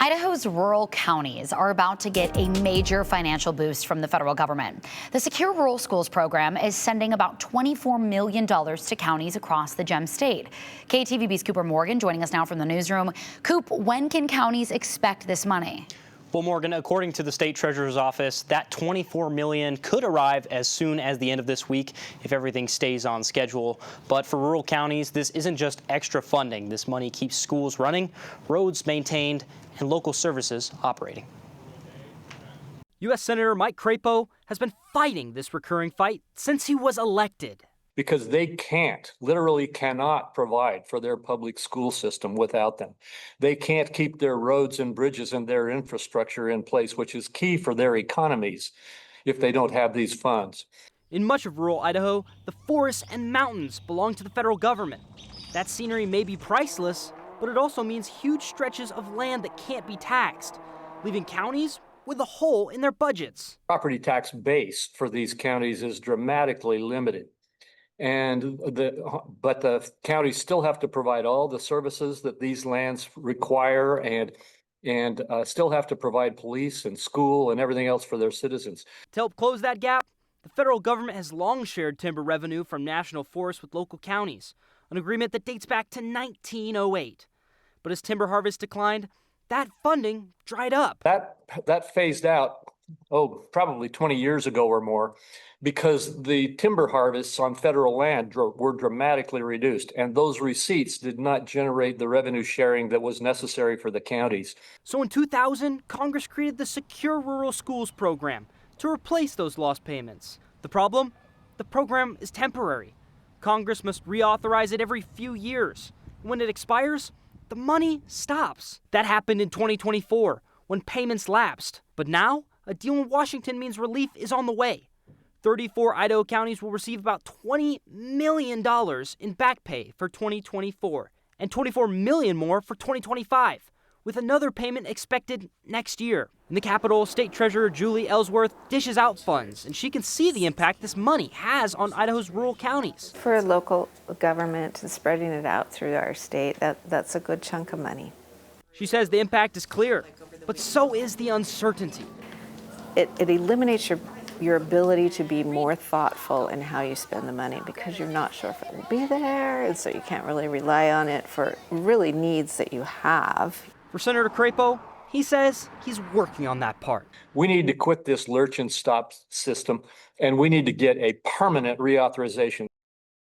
Idaho's rural counties are about to get a major financial boost from the federal government. The Secure Rural Schools program is sending about $24 million to counties across the Gem State. KTVB's Cooper Morgan joining us now from the newsroom. Coop, when can counties expect this money? Well, Morgan, according to the state treasurer's office, that $24 million could arrive as soon as the end of this week if everything stays on schedule. But for rural counties, this isn't just extra funding. This money keeps schools running, roads maintained, and local services operating. U.S. Senator Mike Crapo has been fighting this recurring fight since he was elected. Because they literally cannot provide for their public school system without them. They can't keep their roads and bridges and their infrastructure in place, which is key for their economies, if they don't have these funds. In much of rural Idaho, the forests and mountains belong to the federal government. That scenery may be priceless, but it also means huge stretches of land that can't be taxed, leaving counties with a hole in their budgets. Property tax base for these counties is dramatically limited. But the counties still have to provide all the services that these lands require and still have to provide police and school and everything else for their citizens. To help close that gap, the federal government has long shared timber revenue from national forests with local counties, an agreement that dates back to 1908. But as timber harvest declined, that funding dried up. That phased out, probably 20 years ago or more, because the timber harvests on federal land were dramatically reduced, and those receipts did not generate the revenue sharing that was necessary for the counties. So in 2000, Congress created the Secure Rural Schools program to replace those lost payments. The problem? The program is temporary. Congress must reauthorize it every few years. When it expires, the money stops. That happened in 2024, when payments lapsed. But now, a deal in Washington means relief is on the way. 34 Idaho counties will receive about $20 million in back pay for 2024 and $24 million more for 2025, with another payment expected next year. In the Capitol, State Treasurer Julie Ellsworth dishes out funds, and she can see the impact this money has on Idaho's rural counties. For local government and spreading it out through our state, that's a good chunk of money. She says the impact is clear, but so is the uncertainty. It eliminates your ability to be more thoughtful in how you spend the money because you're not sure if it will be there, and so you can't really rely on it for really needs that you have. For Senator Crapo, he says he's working on that part. We need to quit this lurch and stop system, and we need to get a permanent reauthorization.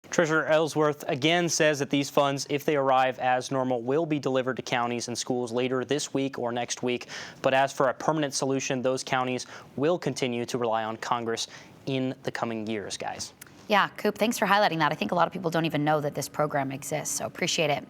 Treasurer Ellsworth again says that these funds, if they arrive as normal, will be delivered to counties and schools later this week or next week. But as for a permanent solution, those counties will continue to rely on Congress in the coming years, guys. Yeah, Coop, thanks for highlighting that. I think a lot of people don't even know that this program exists, so appreciate it.